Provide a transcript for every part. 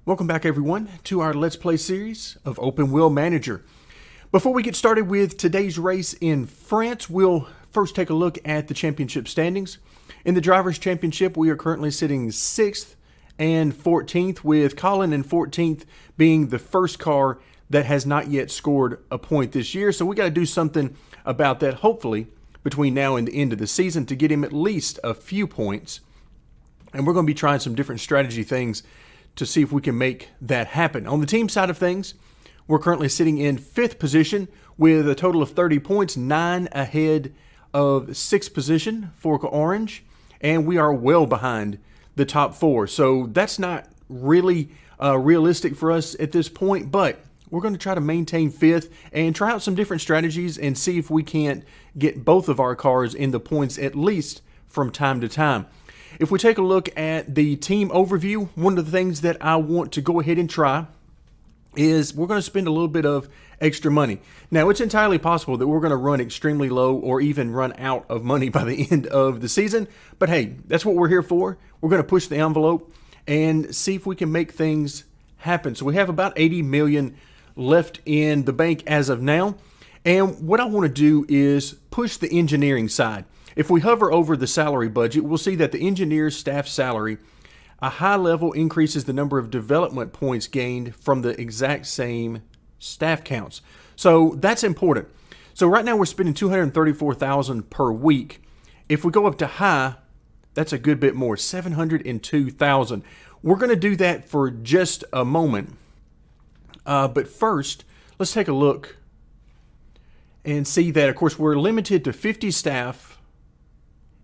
Welcome back everyone to our Let's Play series of Open Wheel Manager. Before we get started with today's race in France, we'll first take a look at the championship standings. In the Drivers' Championship, we are currently sitting 6th and 14th, with Colin in 14th being the first car that has not yet scored a point this year. So we got to do something about that, hopefully, between now and the end of the season to get him at least a few points. And we're going to be trying some different strategy things to see if we can make that happen. On the team side of things, we're currently sitting in 5th position with a total of 30 points, 9 ahead of 6th position for Orange, and we are well behind the top 4. So that's not really realistic for us at this point, but we're going to try to maintain 5th and try out some different strategies and see if we can't get both of our cars in the points at least from time to time. If we take a look at the team overview, one of the things that I want to go ahead and try is we're going to spend a little bit of extra money. Now, it's entirely possible that we're going to run extremely low or even run out of money by the end of the season. But hey, that's what we're here for. We're going to push the envelope and see if we can make things happen. So we have about 80 million left in the bank as of now. And what I want to do is push the engineering side. If we hover over the salary budget, we'll see that the engineer's staff salary, a high level increases the number of development points gained from the exact same staff counts. So that's important. So right now we're spending $234,000 per week. If we go up to high, that's a good bit more, $702,000. We're going to do that for just a moment. But first, let's take a look and see that, of course, we're limited to 50 staff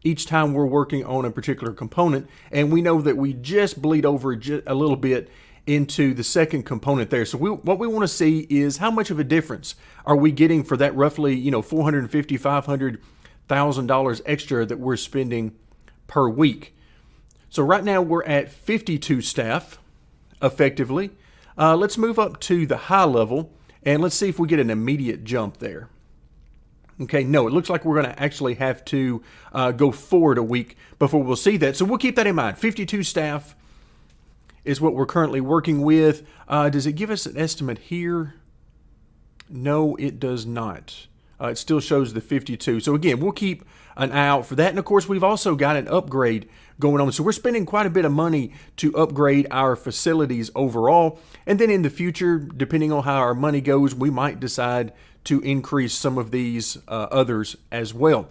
each time we're working on a particular component, and we know that we just bleed over a little bit into the second component there. So what we want to see is how much of a difference are we getting for that roughly, $450,000, $500,000 extra that we're spending per week. So right now we're at 52 staff effectively. Let's move up to the high level and let's see if we get an immediate jump there. Okay, no, it looks like we're going to actually have to go forward a week before we'll see that. So we'll keep that in mind. 52 staff is what we're currently working with. Does it give us an estimate here? No, it does not. It still shows the 52. So again, we'll keep an eye out for that. And of course, we've also got an upgrade going on. So we're spending quite a bit of money to upgrade our facilities overall. And then in the future, depending on how our money goes, we might decide to increase some of these others as well.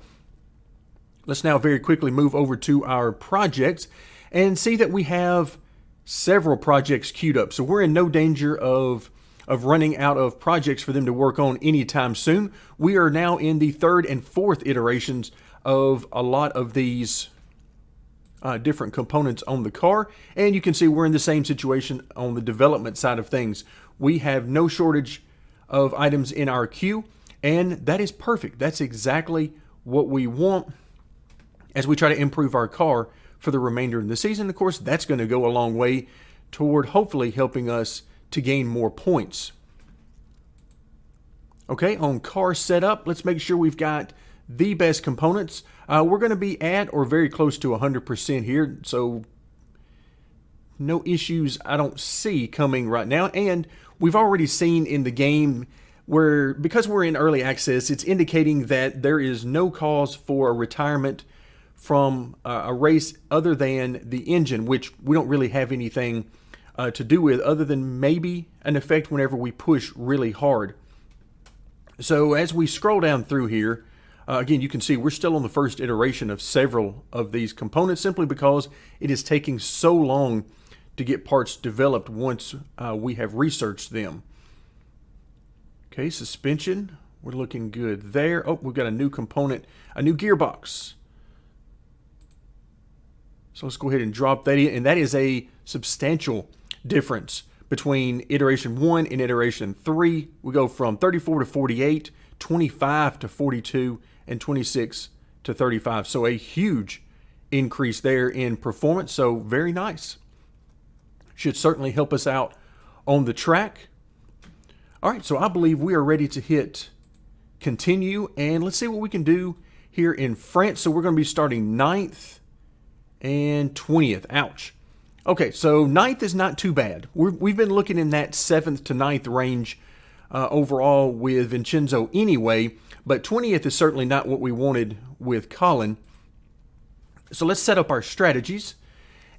Let's now very quickly move over to our projects and see that we have several projects queued up. So we're in no danger of running out of projects for them to work on anytime soon. We are now in the 3rd and 4th iterations of a lot of these different components on the car. And you can see we're in the same situation on the development side of things. We have no shortage of items in our queue, and that is perfect. That's exactly what we want as we try to improve our car for the remainder of the season. Of course, that's going to go a long way toward hopefully helping us to gain more points. Okay, on car setup, let's make sure we've got the best components. We're going to be at or very close to 100% here, so no issues I don't see coming right now. And we've already seen in the game where, because we're in early access, it's indicating that there is no cause for a retirement from a race other than the engine, which we don't really have anything to do with other than maybe an effect whenever we push really hard. So as we scroll down through here, again, you can see we're still on the first iteration of several of these components simply because it is taking so long to get parts developed once we have researched them. Okay, suspension, we're looking good there. Oh, we've got a new component, a new gearbox. So let's go ahead and drop that in, and that is a substantial difference between iteration 1 and iteration 3. We go from 34 to 48, 25 to 42, and 26 to 35. So a huge increase there in performance, so very nice. Should certainly help us out on the track. All right, so I believe we are ready to hit continue, and let's see what we can do here in France. So we're going to be starting 9th and 20th. Ouch. Okay, so ninth is not too bad. We've been looking in that 7th to 9th range overall with Vincenzo anyway, but 20th is certainly not what we wanted with Colin. So let's set up our strategies,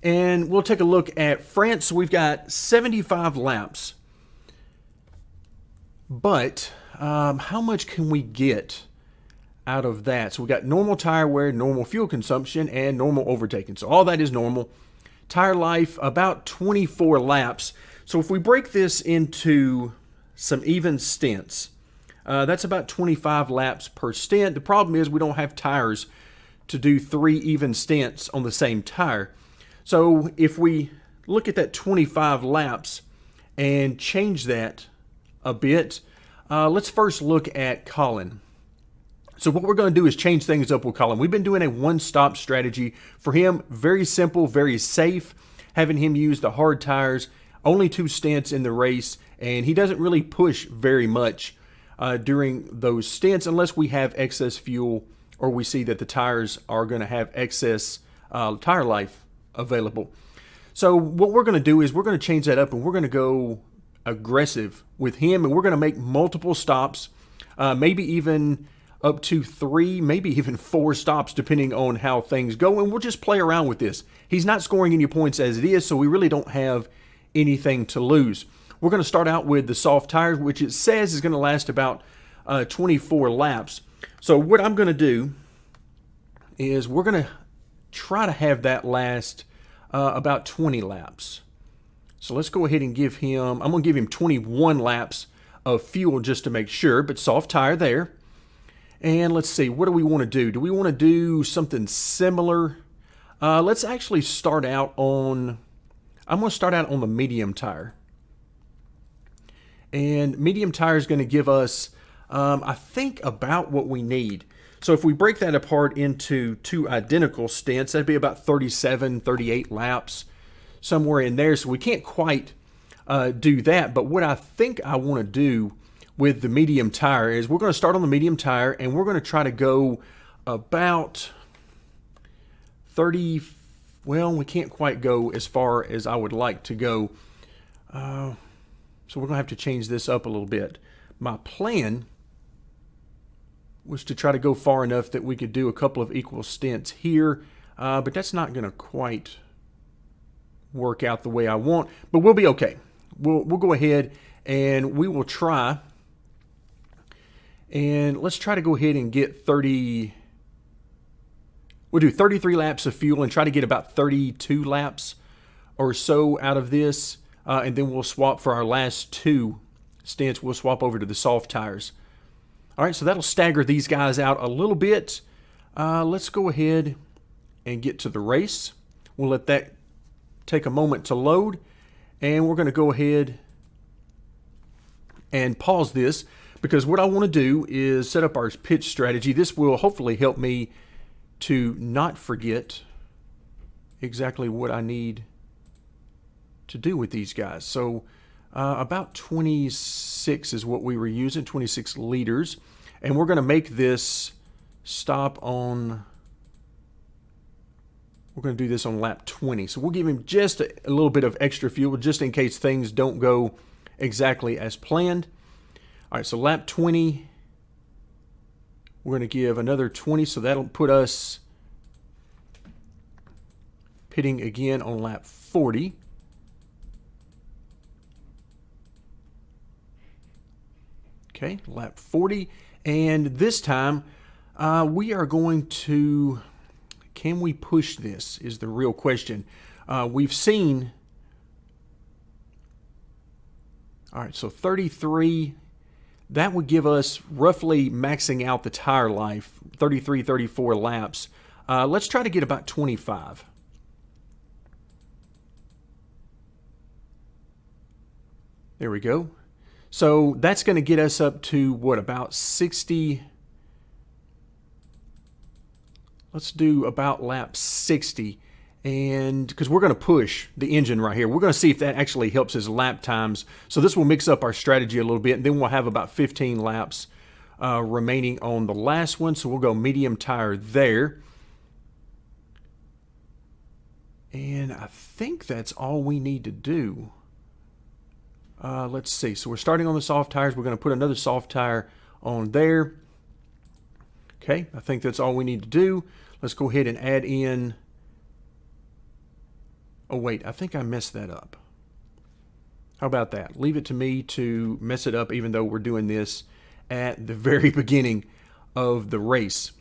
and we'll take a look at France. So we've got 75 laps, but how much can we get out of that? So we got normal tire wear, normal fuel consumption, and normal overtaking. So all that is normal. Tire life, about 24 laps. So if we break this into some even stints, that's about 25 laps per stint. The problem is we don't have tires to do 3 even stints on the same tire. So if we look at that 25 laps and change that a bit, let's first look at Colin. So what we're going to do is change things up with Colin. We've been doing a one-stop strategy for him. Very simple, very safe, having him use the hard tires, only 2 stints in the race, and he doesn't really push very much during those stints unless we have excess fuel or we see that the tires are going to have excess tire life available. So what we're going to do is we're going to change that up, and we're going to go aggressive with him, and we're going to make multiple stops, maybe even up to 3, maybe even 4 stops, depending on how things go, and we'll just play around with this. He's not scoring any points as it is, so we really don't have anything to lose. We're going to start out with the soft tires, which it says is going to last about 24 laps. So what I'm going to do is we're going to try to have that last about 20 laps. So let's go ahead and give him, I'm going to give him 21 laps of fuel just to make sure, but soft tire there. And let's see, what do we want to do? Do we want to do something similar? Let's actually start out on, I'm going to start out on the medium tire. And medium tire is going to give us, I think, about what we need. So if we break that apart into 2 identical stints, that'd be about 37, 38 laps, somewhere in there. So we can't quite do that. But what I think I want to do with the medium tire is we're going to start on the medium tire, and we're going to try to go about 30, well, we can't quite go as far as I would like to go. So we're going to have to change this up a little bit. My plan was to try to go far enough that we could do a couple of equal stints here, but that's not going to quite work out the way I want, but we'll be okay. We'll go ahead and we will try. And let's try to go ahead and get 30, we'll do 33 laps of fuel and try to get about 32 laps or so out of this. And then we'll swap for our last 2 stints. We'll swap over to the soft tires. All right, so that'll stagger these guys out a little bit. Let's go ahead and get to the race. We'll let that take a moment to load. And we're going to go ahead and pause this, because what I want to do is set up our pitch strategy. This will hopefully help me to not forget exactly what I need to do with these guys. So about 26 is what we were using, 26 liters. And we're going to make this stop on, we're going to do this on lap 20. So we'll give him just a little bit of extra fuel just in case things don't go exactly as planned. All right, so lap 20, we're going to give another 20, so that'll put us pitting again on lap 40. Okay, lap 40, and this time we are going to, can we push this is the real question. We've seen, all right, so 33, that would give us roughly maxing out the tire life, 33, 34 laps. Let's try to get about 25. There we go. So that's going to get us up to what, about 60. Let's do about lap 60. And because we're going to push the engine right here, we're going to see if that actually helps his lap times. So this will mix up our strategy a little bit, and then we'll have about 15 laps remaining on the last one. So we'll go medium tire there. And I think that's all we need to do. Let's see. So we're starting on the soft tires. We're going to put another soft tire on there. Okay, I think that's all we need to do. Let's go ahead and add in. Oh, wait, I think I messed that up. How about that? Leave it to me to mess it up, even though we're doing this at the very beginning of the race.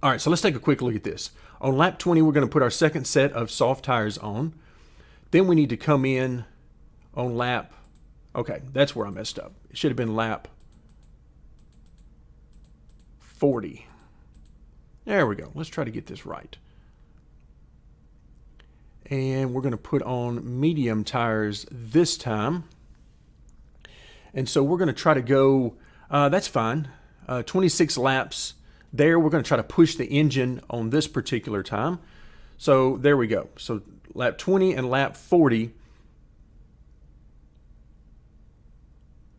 All right, so let's take a quick look at this. On lap 20, we're going to put our second set of soft tires on. Then we need to come in on lap, okay, that's where I messed up. It should have been lap 40. There we go. Let's try to get this right. And we're going to put on medium tires this time. And so we're going to try to go, that's fine, 26 laps there. We're going to try to push the engine on this particular time. So there we go. So lap 20 and lap 40.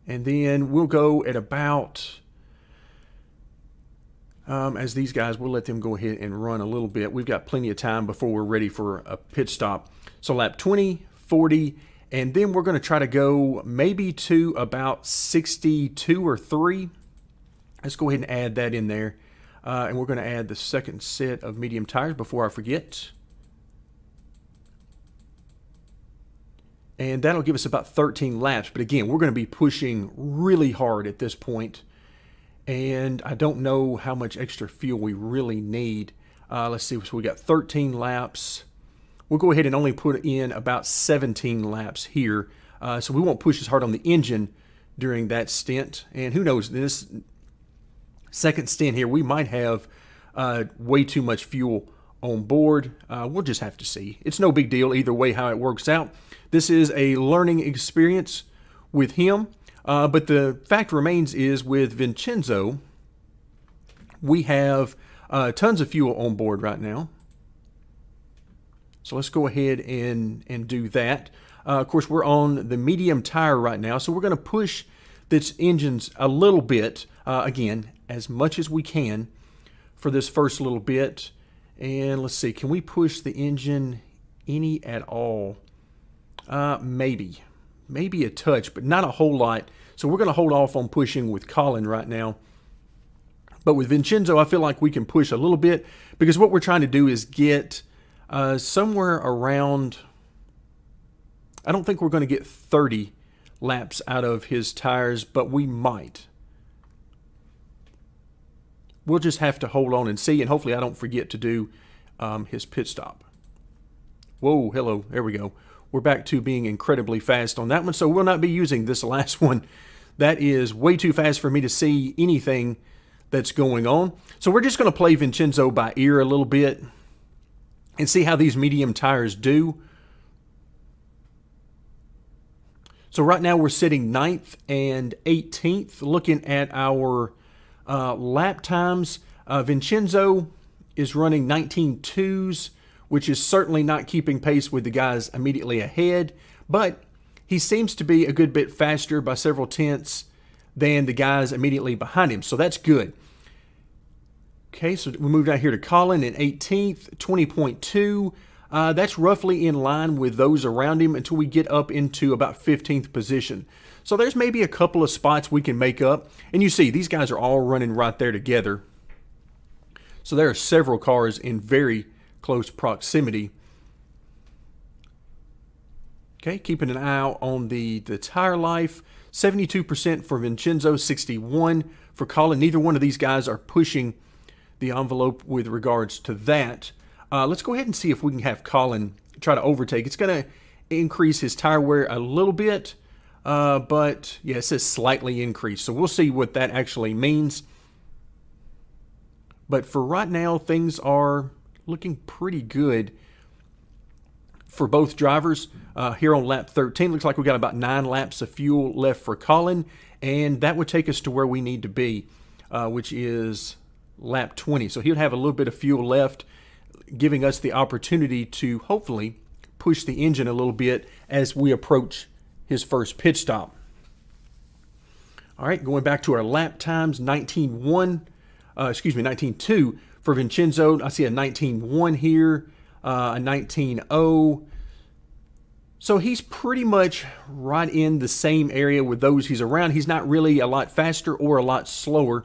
And then we'll go at about, as these guys, we'll let them go ahead and run a little bit. We've got plenty of time before we're ready for a pit stop. So lap 20, 40, and then we're going to try to go maybe to about 62 or 3. Let's go ahead and add that in there. And we're going to add the second set of medium tires before I forget. And that'll give us about 13 laps. But again, we're going to be pushing really hard at this point. And I don't know how much extra fuel we really need. Let's see. So we got 13 laps. We'll go ahead and only put in about 17 laps here. So we won't push as hard on the engine during that stint. And who knows, this second stint here, we might have way too much fuel on board. We'll just have to see. It's no big deal either way how it works out. This is a learning experience with him. But the fact remains is with Vincenzo, we have tons of fuel on board right now. So let's go ahead and do that. Of course, we're on the medium tire right now, so we're going to push this engines a little bit, again, as much as we can for this first little bit. And let's see, can we push the engine any at all? Maybe a touch, but not a whole lot. So we're going to hold off on pushing with Colin right now. But with Vincenzo, I feel like we can push a little bit because what we're trying to do is get somewhere around, I don't think we're going to get 30 laps out of his tires, but we might. We'll just have to hold on and see, and hopefully I don't forget to do his pit stop. Whoa, hello, there we go. We're back to being incredibly fast on that one, so we'll not be using this last one. That is way too fast for me to see anything that's going on. So we're just going to play Vincenzo by ear a little bit and see how these medium tires do. So right now we're sitting 9th and 18th. Looking at our lap times, Vincenzo is running 19.2s, which is certainly not keeping pace with the guys immediately ahead, but he seems to be a good bit faster by several tenths than the guys immediately behind him, so that's good. Okay, so we move down here to Colin in 18th, 20.2. That's roughly in line with those around him until we get up into about 15th position. So there's maybe a couple of spots we can make up, and you see these guys are all running right there together. So there are several cars in very close proximity. Okay, keeping an eye out on the tire life. 72% for Vincenzo, 61% for Colin. Neither one of these guys are pushing the envelope with regards to that. Let's go ahead and see if we can have Colin try to overtake. It's going to increase his tire wear a little bit, but yeah, it says slightly increased. So we'll see what that actually means. But for right now, things are looking pretty good for both drivers. Here on lap 13, looks like we got about 9 laps of fuel left for Colin, and that would take us to where we need to be, which is lap 20. So he'll have a little bit of fuel left, giving us the opportunity to hopefully push the engine a little bit as we approach his first pit stop. All right, going back to our lap times, 19.2 for Vincenzo. I see a 19.1 here. a 19.0. So he's pretty much right in the same area with those he's around. He's not really a lot faster or a lot slower.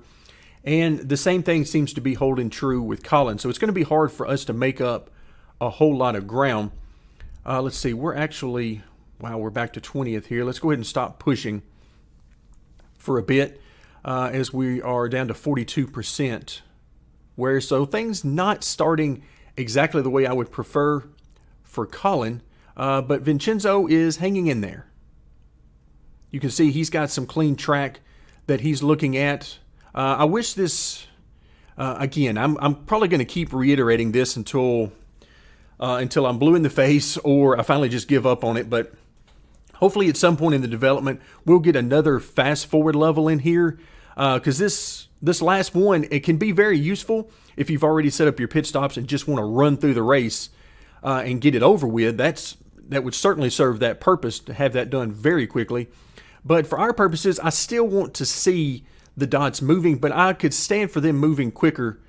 And the same thing seems to be holding true with Colin. So it's going to be hard for us to make up a whole lot of ground. Let's see, we're actually, wow, we're back to 20th here. Let's go ahead and stop pushing for a bit as we are down to 42%. Where so things not starting exactly the way I would prefer for Colin. But Vincenzo is hanging in there. You can see he's got some clean track that he's looking at. I wish this, again, I'm probably going to keep reiterating this until I'm blue in the face or I finally just give up on it. But hopefully at some point in the development, we'll get another fast forward level in here. Because this last one, it can be very useful if you've already set up your pit stops and just want to run through the race and get it over with. That would certainly serve that purpose to have that done very quickly. But for our purposes, I still want to see the dots moving, but I could stand for them moving quicker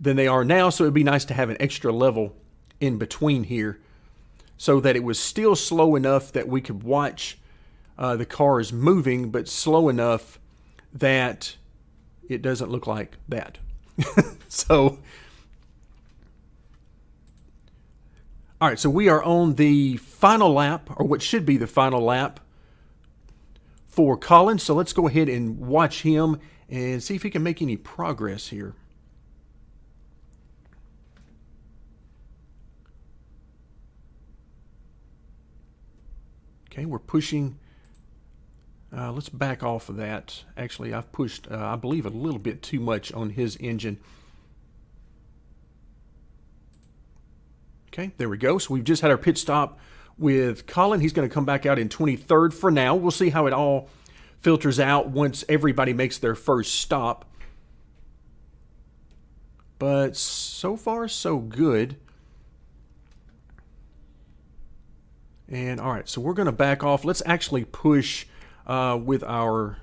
than they are now, so it'd be nice to have an extra level in between here so that it was still slow enough that we could watch the cars moving, but slow enough that it doesn't look like that. So... all right, so we are on the final lap, or what should be the final lap for Colin. So let's go ahead and watch him and see if he can make any progress here. Okay, we're pushing. Let's back off of that. Actually, I've pushed, I believe, a little bit too much on his engine. Okay, there we go. So we've just had our pit stop with Colin. He's going to come back out in 23rd for now. We'll see how it all filters out once everybody makes their first stop. But so far, so good. And all right, so we're going to back off. Let's actually push with our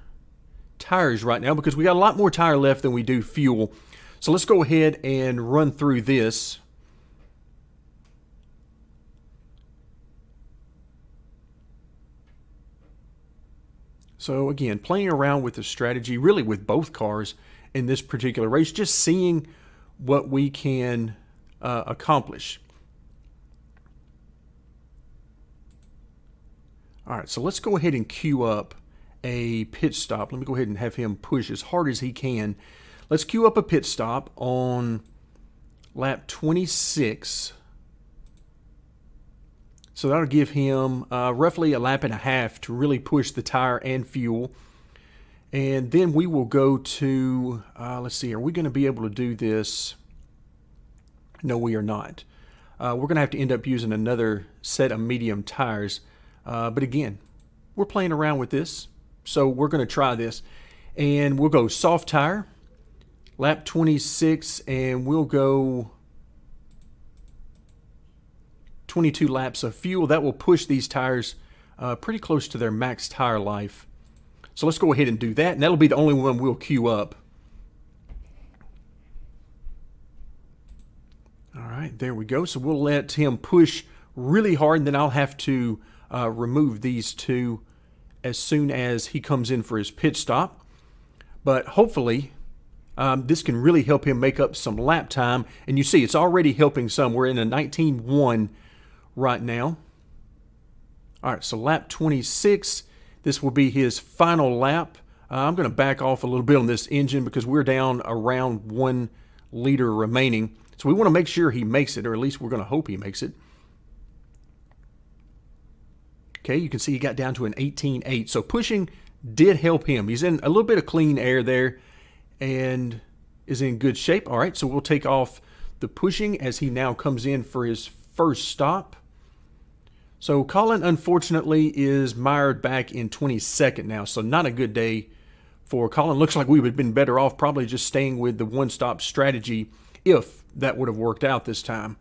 tires right now because we got a lot more tire left than we do fuel. So let's go ahead and run through this. So again, playing around with the strategy, really with both cars in this particular race, just seeing what we can accomplish. All right, so let's go ahead and queue up a pit stop. Let me go ahead and have him push as hard as he can. Let's queue up a pit stop on lap 26. So that'll give him roughly a lap and a half to really push the tire and fuel. And then we will go to, let's see, are we going to be able to do this? No, we are not. We're going to have to end up using another set of medium tires. But again, we're playing around with this. So we're going to try this. And we'll go soft tire, lap 26, and we'll go 22 laps of fuel. That will push these tires pretty close to their max tire life. So let's go ahead and do that, and that'll be the only one we'll queue up. All right, there we go. So we'll let him push really hard, and then I'll have to remove these two as soon as he comes in for his pit stop. But hopefully this can really help him make up some lap time. And you see, it's already helping some. We're in a 19.1 right now. All right, so lap 26. This will be his final lap. I'm going to back off a little bit on this engine because we're down around 1 liter remaining. So we want to make sure he makes it, or at least we're going to hope he makes it. Okay, you can see he got down to an 18.8. So pushing did help him. He's in a little bit of clean air there and is in good shape. All right, so we'll take off the pushing as he now comes in for his first stop. So Colin, unfortunately, is mired back in 22nd now, so not a good day for Colin. Looks like we would have been better off probably just staying with the one-stop strategy if that would have worked out this time.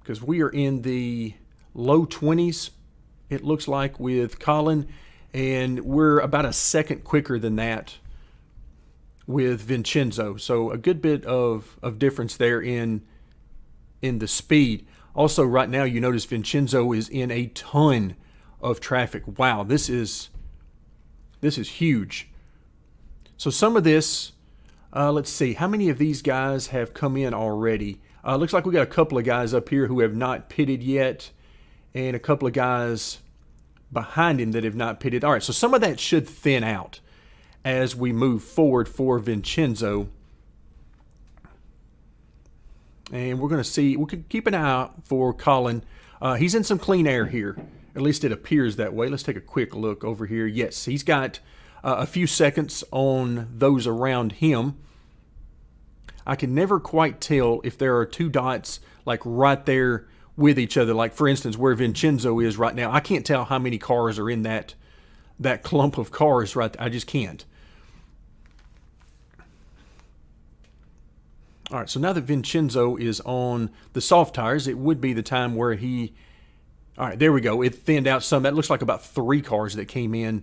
Because we are in the low 20s, it looks like, with Colin, and we're about a second quicker than that with Vincenzo. So a good bit of difference there in the speed. Also, right now, you notice Vincenzo is in a ton of traffic. Wow, this is huge. So some of this, let's see, how many of these guys have come in already? Looks like we got a couple of guys up here who have not pitted yet, and a couple of guys behind him that have not pitted. All right, so some of that should thin out as we move forward for Vincenzo. And we're going to see, we could keep an eye out for Colin. He's in some clean air here. At least it appears that way. Let's take a quick look over here. Yes, he's got a few seconds on those around him. I can never quite tell if there are two dots like right there with each other. Like, for instance, where Vincenzo is right now. I can't tell how many cars are in that clump of cars right there. I just can't. All right, so now that Vincenzo is on the soft tires, it would be the time where he... All right, there we go. It thinned out some. That looks like about 3 cars that came in.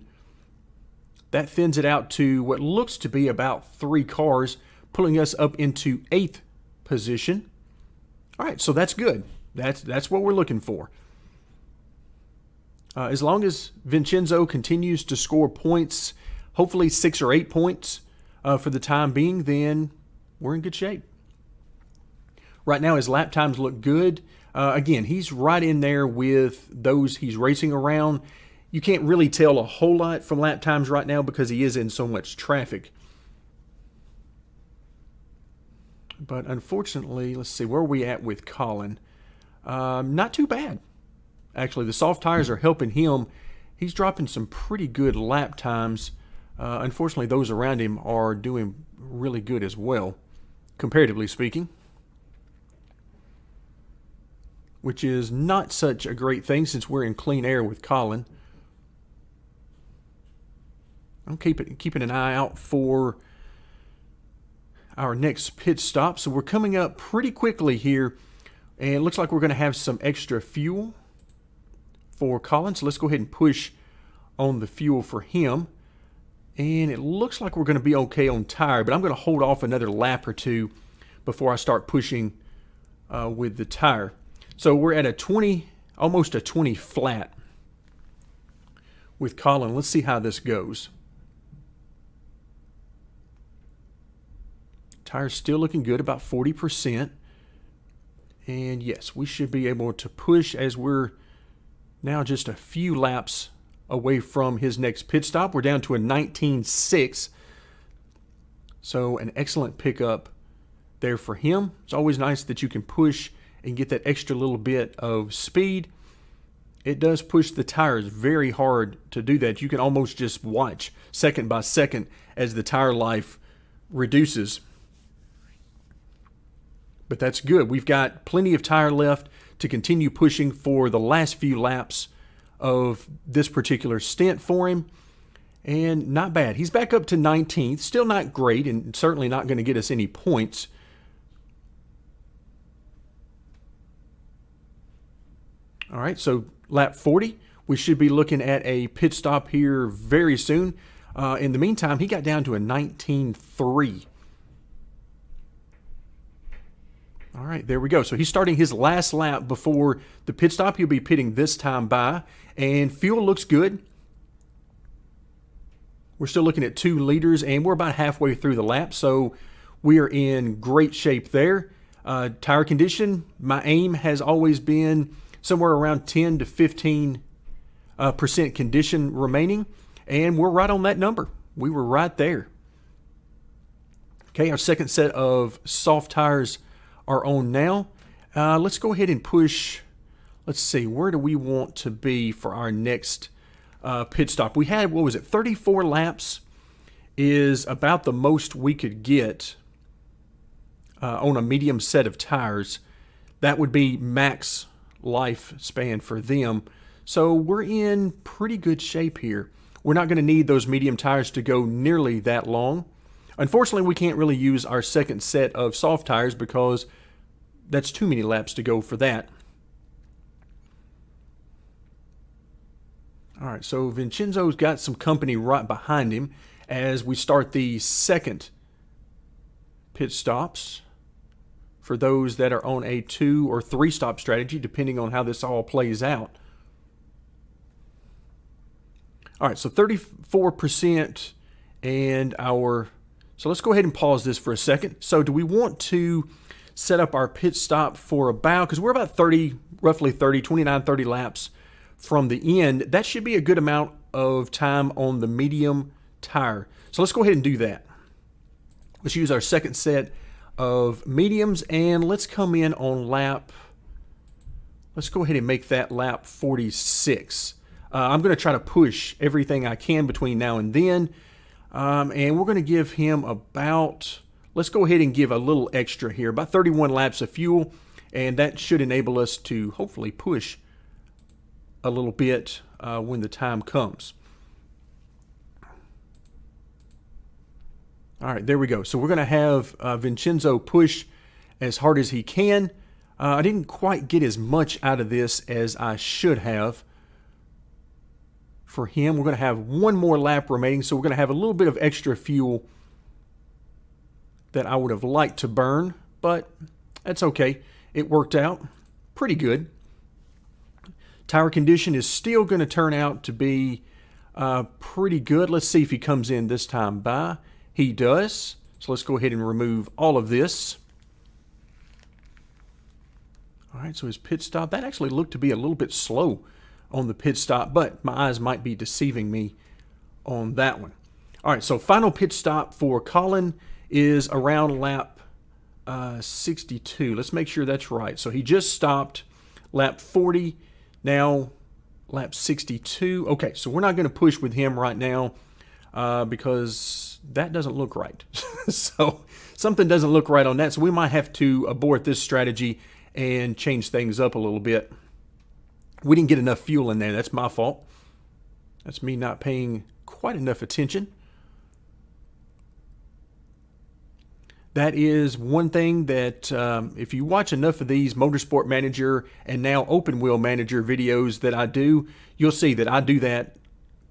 That thins it out to what looks to be about 3 cars, pulling us up into 8th position. All right, so that's good. That's what we're looking for. As long as Vincenzo continues to score points, hopefully 6 or 8 points for the time being, then we're in good shape. Right now, his lap times look good. Again, he's right in there with those he's racing around. You can't really tell a whole lot from lap times right now because he is in so much traffic. But unfortunately, let's see, where are we at with Colin? Not too bad. Actually, the soft tires are helping him. He's dropping some pretty good lap times. Unfortunately, those around him are doing really good as well, comparatively speaking, which is not such a great thing since we're in clean air with Colin. I'm keeping an eye out for our next pit stop. So we're coming up pretty quickly here, and it looks like we're going to have some extra fuel for Colin. So let's go ahead and push on the fuel for him. And it looks like we're going to be okay on tire, but I'm going to hold off another lap or two before I start pushing with the tire. So we're at a 20, almost a 20 flat with Colin. Let's see how this goes. Tire's still looking good, about 40%. And yes, we should be able to push as we're now just a few laps away from his next pit stop. We're down to a 19.6. So an excellent pickup there for him. It's always nice that you can push and get that extra little bit of speed. It does push the tires very hard to do that. You can almost just watch second by second as the tire life reduces. But that's good. We've got plenty of tire left to continue pushing for the last few laps of this particular stint for him. And not bad. He's back up to 19th. Still not great and certainly not going to get us any points. All right, so lap 40, we should be looking at a pit stop here very soon. In the meantime, he got down to a 19.3. All right, there we go. So he's starting his last lap before the pit stop. He'll be pitting this time by, and fuel looks good. We're still looking at 2 liters, and we're about halfway through the lap, so we are in great shape there. Tire condition, my aim has always been somewhere around 10 to 15% condition remaining, and we're right on that number. We were right there. Okay, our second set of soft tires are on now. Let's go ahead and push. Let's see, where do we want to be for our next pit stop? We had, 34 laps is about the most we could get on a medium set of tires. That would be max lifespan for them. So we're in pretty good shape here. We're not going to need those medium tires to go nearly that long. Unfortunately, we can't really use our second set of soft tires because that's too many laps to go for that. All right, so Vincenzo's got some company right behind him as we start the second pit stops for those that are on a 2 or 3 stop strategy, depending on how this all plays out. All right, so 34% and so let's go ahead and pause this for a second. So do we want to set up our pit stop for about, because we're about 29, 30 laps from the end. That should be a good amount of time on the medium tire. So let's go ahead and do that. Let's use our second set of mediums, and let's come in on let's go ahead and make that lap 46. I'm going to try to push everything I can between now and then, and we're going to give him let's go ahead and give a little extra here, about 31 laps of fuel, and that should enable us to hopefully push a little bit when the time comes. All right, there we go. So we're going to have Vincenzo push as hard as he can. I didn't quite get as much out of this as I should have. For him, we're going to have one more lap remaining, so we're going to have a little bit of extra fuel that I would have liked to burn, but that's okay. It worked out pretty good. Tire condition is still going to turn out to be pretty good. Let's see if he comes in this time by. He does. So let's go ahead and remove all of this. All right, so his pit stop, that actually looked to be a little bit slow on the pit stop, but my eyes might be deceiving me on that one. All right, so final pit stop for Colin is around lap 62. Let's make sure that's right. So he just stopped lap 40, now lap 62. Okay, so we're not going to push with him right now because that doesn't look right. So something doesn't look right on that, so we might have to abort this strategy and change things up a little bit. We didn't get enough fuel in there. That's my fault. That's me not paying quite enough attention. That is one thing that if you watch enough of these Motorsport Manager and now Open Wheel Manager videos that I do, you'll see that I do that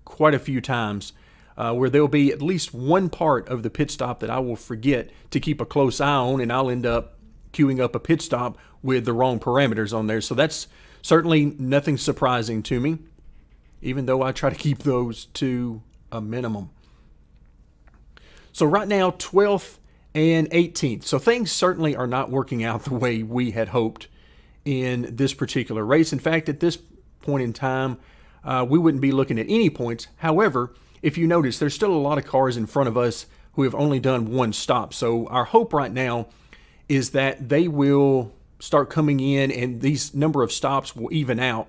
quite a few times where there'll be at least one part of the pit stop that I will forget to keep a close eye on, and I'll end up queuing up a pit stop with the wrong parameters on there. So that's certainly nothing surprising to me, even though I try to keep those to a minimum. So right now, 12th and 18th. So things certainly are not working out the way we had hoped in this particular race. In fact, at this point in time, we wouldn't be looking at any points. However, if you notice, there's still a lot of cars in front of us who have only done one stop. So our hope right now is that they will start coming in and these number of stops will even out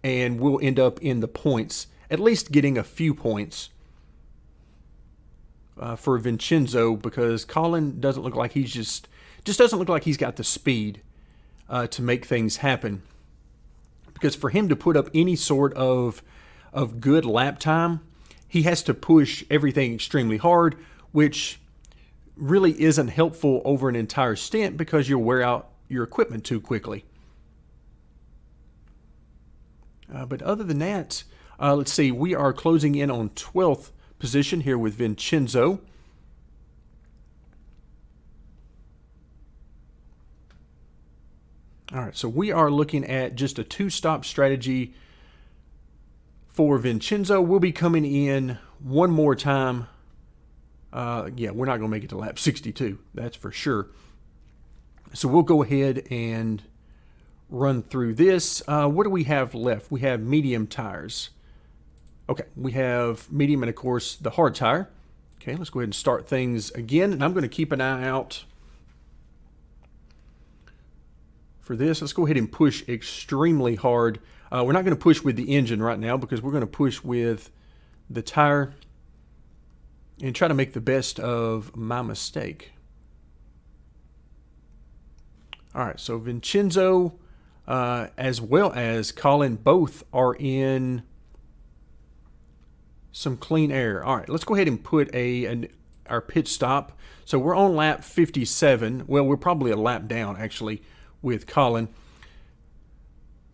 and we'll end up in the points, at least getting a few points for Vincenzo, because Colin doesn't look like he's just doesn't look like he's got the speed to make things happen. Because for him to put up any sort of good lap time, he has to push everything extremely hard, which really isn't helpful over an entire stint because you'll wear out your equipment too quickly. But other than that, let's see, we are closing in on 12th position here with Vincenzo. All right, so we are looking at just a 2-stop strategy for Vincenzo. We'll be coming in one more time. Yeah, we're not going to make it to lap 62, that's for sure. So we'll go ahead and run through this. What do we have left? We have medium tires. Okay, we have medium and, of course, the hard tire. Okay, let's go ahead and start things again. And I'm going to keep an eye out for this. Let's go ahead and push extremely hard. We're not going to push with the engine right now because we're going to push with the tire and try to make the best of my mistake. All right, so Vincenzo as well as Colin both are in some clean air. All right, let's go ahead and put our pit stop. So we're on lap 57. Well, we're probably a lap down, actually, with Colin.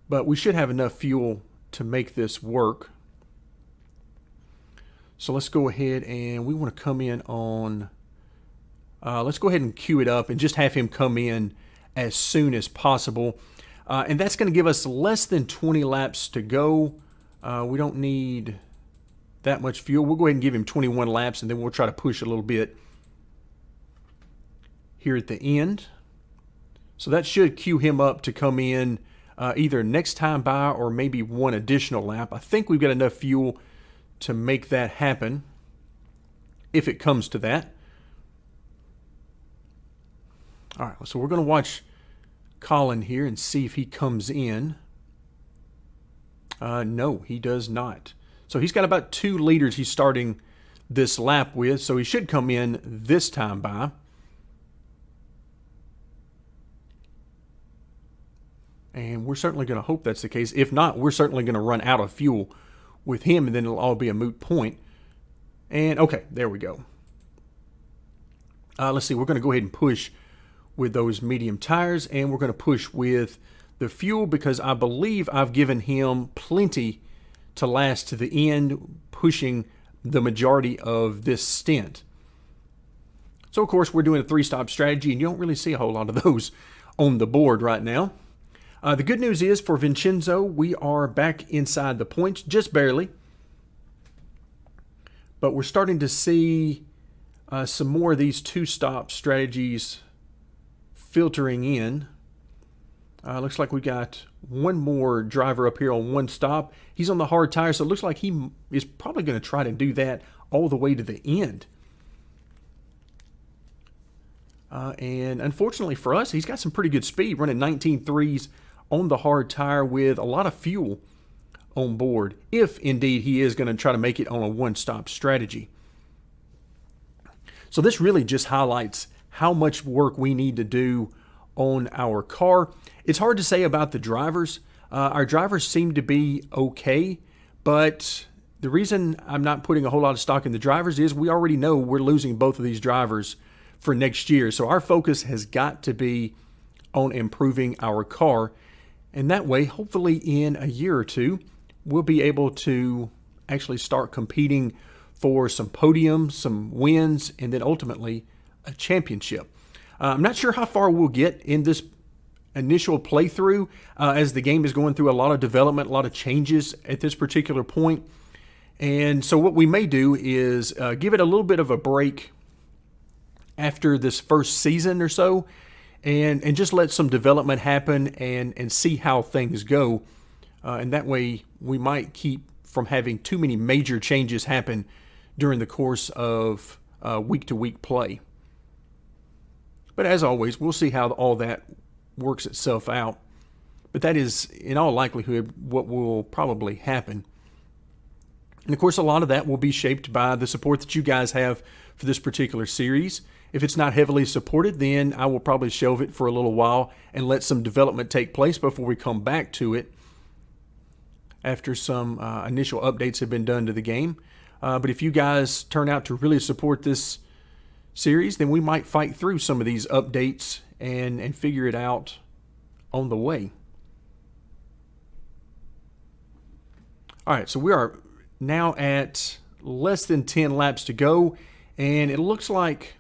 But we should have enough fuel to make this work. So let's go ahead and we want to come in on Let's go ahead and queue it up and just have him come in as soon as possible. And that's going to give us less than 20 laps to go. We don't need that much fuel. We'll go ahead and give him 21 laps, and then we'll try to push a little bit here at the end. So that should queue him up to come in either next time by or maybe one additional lap. I think we've got enough fuel to make that happen if it comes to that. All right, so we're going to watch Colin here and see if he comes in. No, he does not. So he's got about 2 liters he's starting this lap with, so he should come in this time by. And we're certainly going to hope that's the case. If not, we're certainly going to run out of fuel with him, and then it'll all be a moot point. And, okay, there we go. Let's see, we're going to go ahead and push with those medium tires, and we're going to push with the fuel because I believe I've given him plenty to last to the end, pushing the majority of this stint. So, of course, we're doing a 3-stop strategy, and you don't really see a whole lot of those on the board right now. The good news is for Vincenzo, we are back inside the points, just barely. But we're starting to see some more of these 2-stop strategies filtering in. Looks like we got one more driver up here on 1 stop. He's on the hard tire, so it looks like he is probably going to try to do that all the way to the end. And unfortunately for us, he's got some pretty good speed, running 19.3s on the hard tire with a lot of fuel on board, if indeed he is going to try to make it on a 1-stop strategy. So this really just highlights how much work we need to do on our car. It's hard to say about the drivers. Our drivers seem to be okay, but the reason I'm not putting a whole lot of stock in the drivers is we already know we're losing both of these drivers for next year. So our focus has got to be on improving our car. And that way, hopefully in a year or two, we'll be able to actually start competing for some podiums, some wins, and then ultimately a championship. I'm not sure how far we'll get in this initial playthrough as the game is going through a lot of development, a lot of changes at this particular point. And so what we may do is give it a little bit of a break after this first season or so, and just let some development happen and see how things go. And that way we might keep from having too many major changes happen during the course of week-to-week play. But as always, we'll see how all that works itself out. But that is, in all likelihood, what will probably happen. And of course, a lot of that will be shaped by the support that you guys have for this particular series. If it's not heavily supported, then I will probably shelve it for a little while and let some development take place before we come back to it after some initial updates have been done to the game. But if you guys turn out to really support this series, then we might fight through some of these updates and figure it out on the way. All right, so we are now at less than 10 laps to go, and it looks like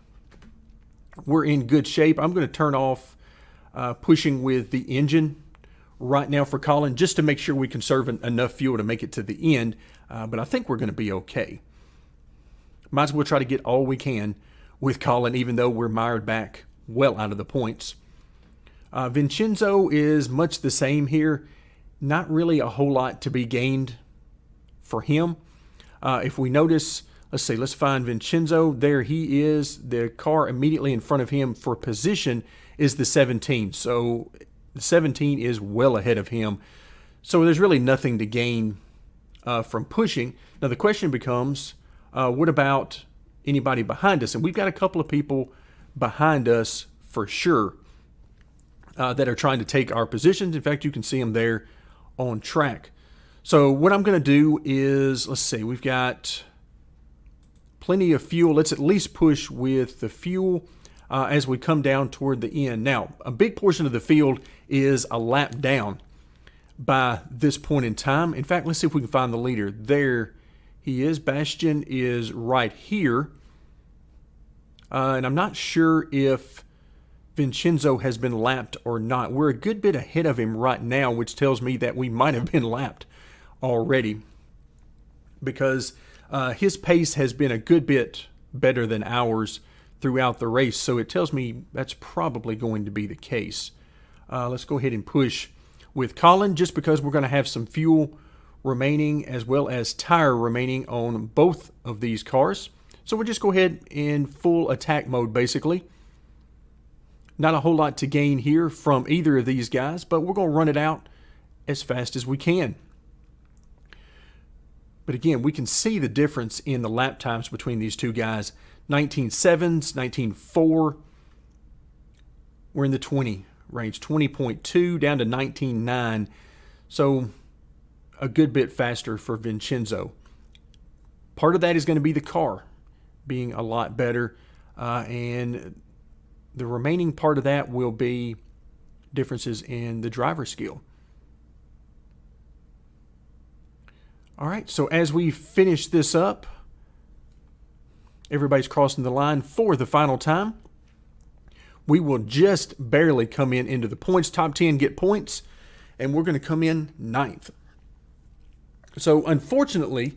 we're in good shape. I'm going to turn off pushing with the engine right now for Colin, just to make sure we conserve enough fuel to make it to the end, but I think we're going to be okay. Might as well try to get all we can with Colin, even though we're mired back well out of the points. Vincenzo is much the same here. Not really a whole lot to be gained for him. If we notice, let's see, let's find Vincenzo. There he is. The car immediately in front of him for position is the 17. So the 17 is well ahead of him. So there's really nothing to gain from pushing. Now the question becomes, what about anybody behind us? And we've got a couple of people behind us for sure that are trying to take our positions. In fact, you can see them there on track. So what I'm going to do is, let's see, we've got plenty of fuel. Let's at least push with the fuel as we come down toward the end. Now, a big portion of the field is a lap down by this point in time. In fact, let's see if we can find the leader. There he is. Bastian is right here. and I'm not sure if Vincenzo has been lapped or not. We're a good bit ahead of him right now, which tells me that we might have been lapped already, because his pace has been a good bit better than ours throughout the race, so it tells me that's probably going to be the case. Let's go ahead and push with Colin, just because we're going to have some fuel remaining as well as tire remaining on both of these cars. So we'll just go ahead in full attack mode, basically. Not a whole lot to gain here from either of these guys, but we're going to run it out as fast as we can. But again, we can see the difference in the lap times between these two guys. 19.7s, 19.4. We're in the 20 range, 20.2 down to 19.9. So a good bit faster for Vincenzo. Part of that is going to be the car being a lot better, and the remaining part of that will be differences in the driver skill. All right, so as we finish this up, everybody's crossing the line for the final time. We will just barely come into the points, top 10 get points, and we're going to come in 9th. So unfortunately,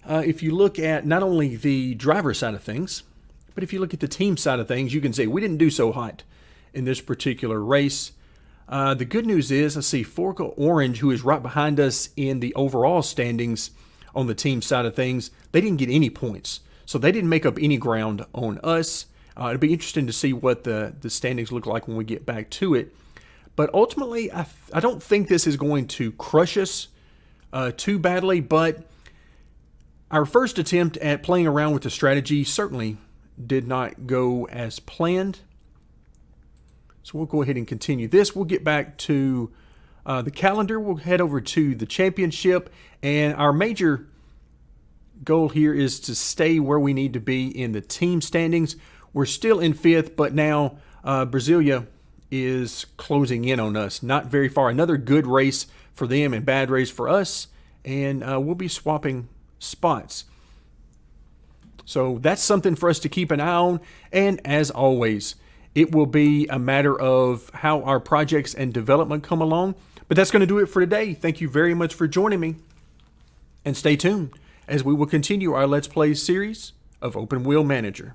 if you look at not only the driver side of things, but if you look at the team side of things, you can say we didn't do so hot in this particular race. The good news is, I see Forca Orange, who is right behind us in the overall standings on the team side of things. They didn't get any points, so they didn't make up any ground on us. It'll be interesting to see what the standings look like when we get back to it. But ultimately, I don't think this is going to crush us too badly, but our first attempt at playing around with the strategy certainly did not go as planned. So we'll go ahead and continue this. We'll get back to the calendar. We'll head over to the championship, and our major goal here is to stay where we need to be in the team standings. We're still in 5th, but now Brasilia is closing in on us. Not very far. Another good race for them and bad race for us, and we'll be swapping spots. So that's something for us to keep an eye on. And as always, it will be a matter of how our projects and development come along. But that's going to do it for today. Thank you very much for joining me. And stay tuned as we will continue our Let's Play series of Open Wheel Manager.